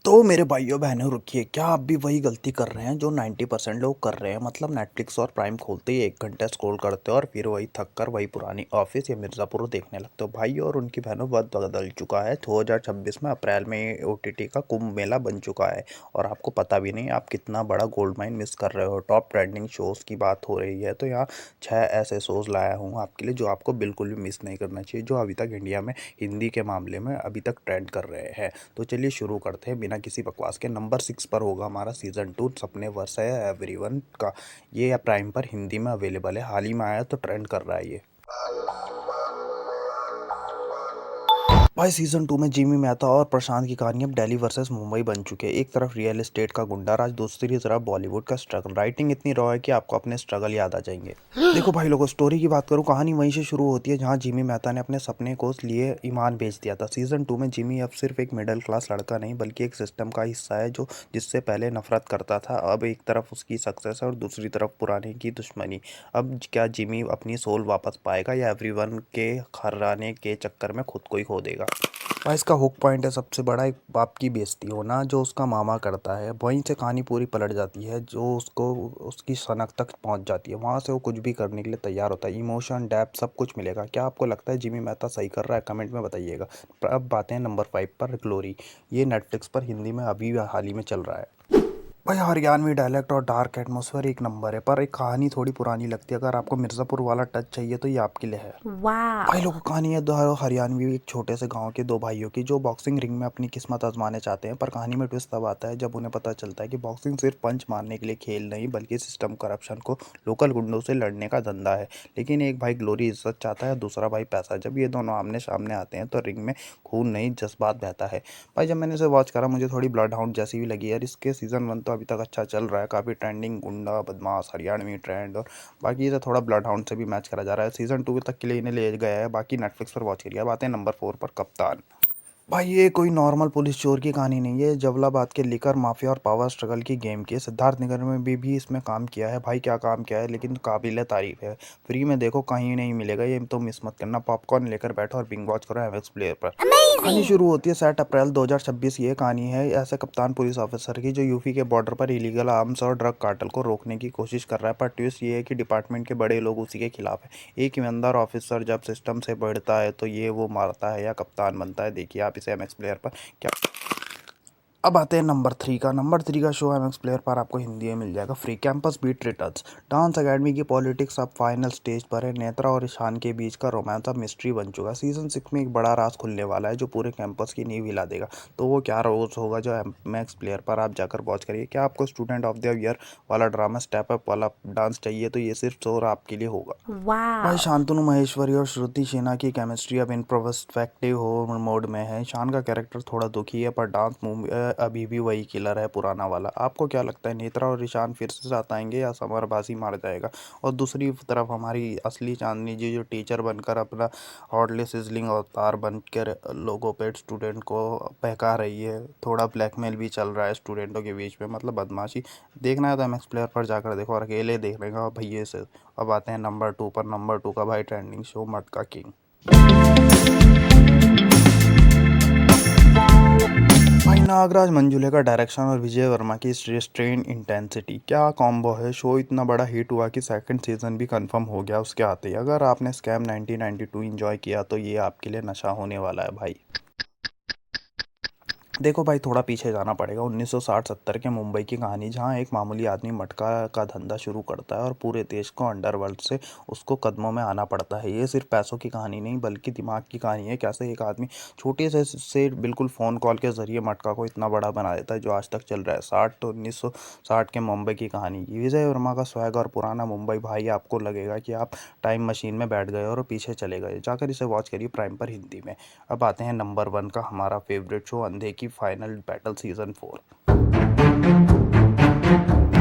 तो मेरे भाइयों बहनों रुकिए, क्या आप भी वही गलती कर रहे हैं जो 90% लोग कर रहे हैं? मतलब नेटफ्लिक्स और प्राइम खोलते ही 1 घंटा स्क्रॉल करते हो और फिर वही थक कर वही पुरानी ऑफिस या मिर्ज़ापुर देखने लगते हो। भाइयों और उनकी बहनों, वक्त बदल चुका है। 2026 में अप्रैल में ओटीटी का कुंभ मेला बन चुका है और आपको पता भी नहीं आप कितना बड़ा गोल्ड माइन मिस कर रहे हो। टॉप ट्रेंडिंग शोज़ की बात हो रही है तो यहाँ 6 ऐसे शोज़ लाया हूँ आपके लिए जो आपको बिल्कुल भी मिस नहीं करना चाहिए, जो अभी तक इंडिया में हिंदी के मामले में अभी तक ट्रेंड कर रहे हैं। तो चलिए शुरू करते हैं बिना किसी बकवास के। नंबर 6 पर होगा हमारा सीज़न 2 सपने वर्ष है एवरीवन का। ये प्राइम पर हिंदी में अवेलेबल है, हाल ही में आया तो ट्रेंड कर रहा है ये। भाई सीज़न 2 में जिमी मेहता और प्रशांत की कहानी अब दिल्ली वर्सेस मुंबई बन चुके हैं। एक तरफ रियल एस्टेट का गुंडा राज, दूसरी तरफ बॉलीवुड का स्ट्रगल। राइटिंग इतनी रॉ है कि आपको अपने स्ट्रगल याद आ जाएंगे। देखो भाई लोगों, स्टोरी की बात करूँ, कहानी वहीं से शुरू होती है जहां जिमी मेहता ने अपने सपने को लिए ईमान बेच दिया था। सीज़न 2 में जिमी अब सिर्फ एक मिडिल क्लास लड़का नहीं बल्कि एक सिस्टम का हिस्सा है जो जिससे पहले नफरत करता था। अब एक तरफ उसकी सक्सेस है और दूसरी तरफ पुराने की दुश्मनी। अब क्या जिमी अपनी सोल वापस पाएगा या एवरीवन के हराने के चक्कर में खुद को ही खो देगा? भाई इसका हुक पॉइंट है सबसे बड़ा, एक बाप की बेइज्जती होना जो उसका मामा करता है। वहीं से कहानी पूरी पलट जाती है, जो उसको उसकी सनक तक पहुंच जाती है। वहां से वो कुछ भी करने के लिए तैयार होता है। इमोशन, डेप्थ सब कुछ मिलेगा। क्या आपको लगता है जिमी मेहता सही कर रहा है? कमेंट में बताइएगा। अब बातें हैं नंबर 5 पर, ग्लोरी। ये नेटफ्लिक्स पर हिंदी में अभी हाल ही में चल रहा है। भाई हरियाणवी डायलेक्ट और डार्क एटमॉस्फेयर एक नंबर है, पर एक कहानी थोड़ी पुरानी लगती है। अगर आपको मिर्ज़ापुर वाला टच चाहिए तो ये आपके लिए है। भाई वाओ। लोगों, कहानी है दो हरियाणवी एक छोटे से गांव के दो भाइयों की जो बॉक्सिंग रिंग में अपनी किस्मत आजमाने चाहते हैं। पर कहानी में ट्विस्ट तब आता है जब उन्हें पता चलता है कि बॉक्सिंग सिर्फ पंच मारने के लिए खेल नहीं बल्कि सिस्टम करप्शन को लोकल गुंडों से लड़ने का धंधा है। लेकिन एक भाई ग्लोरी इज्जत चाहता है, दूसरा भाई पैसा। जब ये दोनों आमने सामने आते हैं तो रिंग में खून नहीं जज्बात बहता है। भाई जब मैंने इसे वॉच करा मुझे थोड़ी ब्लड हाउंड जैसी भी लगी यार। इसके सीज़न 1 तो अभी तक अच्छा चल रहा है, काफ़ी ट्रेंडिंग गुंडा बदमाश हरियाणवी ट्रेंड, और बाकी इसे थोड़ा ब्लड हाउंड से भी मैच करा जा रहा है। सीज़न 2 तक के लिए इन्हें ले गया है, बाकी नेटफ्लिक्स पर वॉच करिए। अब आते हैं नंबर 4 पर, कप्तान। भाई ये कोई नॉर्मल पुलिस चोर की कहानी नहीं है, जवलाबाद के लिकर माफिया और पावर स्ट्रगल की गेम की है। सिद्धार्थ नगर में भी इसमें काम किया है। भाई क्या काम किया है, लेकिन काबिल तारीफ है। फ्री में देखो, कहीं नहीं मिलेगा ये तो मिस मत करना। पॉपकॉर्न लेकर बैठो और बिंग वॉच करो एमएक्स प्लेयर पर। कहानी शुरू होती है 7 अप्रैल 2026। ये कहानी है ऐसे कप्तान पुलिस ऑफिसर की जो यूपी के बॉर्डर पर इलीगल आर्म्स और ड्रग कार्टल को रोकने की कोशिश कर रहा है। पर ट्विस्ट ये है कि डिपार्टमेंट के बड़े लोग उसी के खिलाफ है। एक ईमानदार ऑफिसर जब सिस्टम से बढ़ता है तो ये वो मारता है या कप्तान बनता है, देखिए आप इसे एमएक्स प्लेयर पर। क्या अब आते हैं नंबर 3 का शो एमएक्स प्लेयर पर आपको हिंदी में मिल जाएगा free, campus beat returns. Dance academy की पॉलिटिक्स अब फाइनल स्टेज पर है। नेत्रा और ईशान के बीच का रोमांस अब मिस्ट्री बन चुका है। सीज़न 6 में एक बड़ा राज खुलने वाला है जो पूरे कैंपस की नींव हिला देगा। तो वो क्या रोज होगा जो एमएक्स प्लेयर पर आप जाकर वॉच करिए। क्या आपको स्टूडेंट ऑफ द ईयर वाला ड्रामा, स्टेप अप वाला डांस चाहिए तो ये सिर्फ शो आपके लिए होगा। भाई वाओ। शांतनु महेश्वरी और श्रुति सिन्हा की केमिस्ट्री अब इंट्रोस्पेक्टिव हो मोड में है। ईशान का कैरेक्टर थोड़ा दुखी है पर डांस मूव अभी भी वही किलर है पुराना वाला। आपको क्या लगता है, नेत्रा और ईशान फिर से साथ आएंगे या समरबाजी मार जाएगा? और दूसरी तरफ हमारी असली चांदनी जी जो टीचर बनकर अपना हॉटली सिजलिंग अवतार बनकर लोगों पे स्टूडेंट को बहका रही है। थोड़ा ब्लैकमेल भी चल रहा है स्टूडेंटों के बीच में, मतलब बदमाशी। देखना है तो एमएक्स प्लेयर पर जाकर देखो और अकेले देखने का भैया से। अब आते हैं नंबर 2 पर। नंबर 2 का भाई ट्रेंडिंग शो मटका किंग। भाई नागराज मंजुले का डायरेक्शन और विजय वर्मा की रिस्ट्रेन इंटेंसिटी, क्या कॉम्बो है। शो इतना बड़ा हिट हुआ कि सेकंड सीजन भी कंफर्म हो गया उसके आते ही। अगर आपने स्कैम 1992 एंजॉय किया तो ये आपके लिए नशा होने वाला है भाई। देखो भाई, थोड़ा पीछे जाना पड़ेगा। 1960-70 के मुंबई की कहानी, जहां एक मामूली आदमी मटका का धंधा शुरू करता है और पूरे देश को अंडरवर्ल्ड से उसको कदमों में आना पड़ता है। ये सिर्फ पैसों की कहानी नहीं बल्कि दिमाग की कहानी है। कैसे एक आदमी छोटे से बिल्कुल फ़ोन कॉल के ज़रिए मटका को इतना बड़ा बना देता है जो आज तक चल रहा है। 1960 के मुंबई की कहानी, विजय वर्मा का स्वैग और पुराना मुंबई। भाई आपको लगेगा कि आप टाइम मशीन में बैठ गए और पीछे चले गए। जाकर इसे वॉच करिए प्राइम पर हिंदी में। अब आते हैं नंबर 1 का हमारा फेवरेट शो, अंधे की फाइनल बैटल सीज़न 4।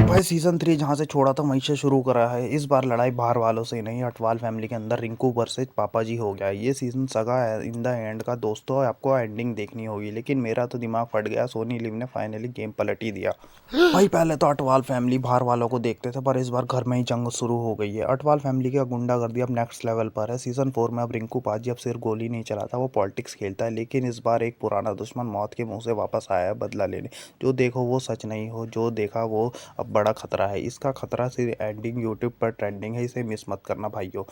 भाई सीज़न 3 जहाँ से छोड़ा था वहीं से शुरू करा है। इस बार लड़ाई बाहर वालों से नहीं, अटवाल फैमिली के अंदर रिंकू वर्सेस पापा जी हो गया है। ये सीज़न सगा है इन द एंड का दोस्तों, आपको एंडिंग देखनी होगी, लेकिन मेरा तो दिमाग फट गया। सोनी लिव ने फाइनली गेम पलट ही दिया। भाई पहले तो अटवाल फैमिली बाहर वालों को देखते थे, पर इस बार घर में ही जंग शुरू हो गई है। अटवाल फैमिली का गुंडागर्दी अब नेक्स्ट लेवल पर है। सीज़न 4 में अब रिंकू पाजी अब सिर्फ गोली नहीं चलाता, वो पॉलिटिक्स खेलता है। लेकिन इस बार एक पुराना दुश्मन मौत के मुंह से वापस आया है बदला लेने। जो देखो वो सच नहीं हो, जो देखा वो अब बड़ा खतरा है। इसका खतरा सिर्फ एंडिंग यूट्यूब पर ट्रेंडिंग है, इसे मिस मत करना भाइयों।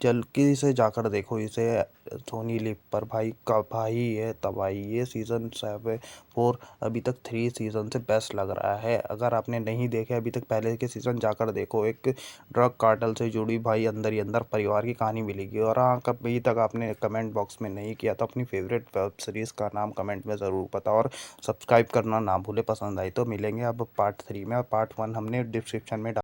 जल्दी से जाकर देखो इसे सोनी लिव पर। भाई का भाई है तबाही। ये सीज़न 4 अभी तक 3 सीज़न से बेस्ट लग रहा है। अगर आपने नहीं देखे अभी तक पहले के सीज़न, जाकर देखो। एक ड्रग कार्टेल से जुड़ी भाई अंदर ही अंदर परिवार की कहानी मिलेगी। और हाँ, कभी तक आपने कमेंट बॉक्स में नहीं किया तो अपनी फेवरेट वेब सीरीज़ का नाम कमेंट में ज़रूर बताओ, और सब्सक्राइब करना ना भूले। पसंद आई तो मिलेंगे अब पार्ट 3 में, और पार्ट 1 हमने डिस्क्रिप्शन में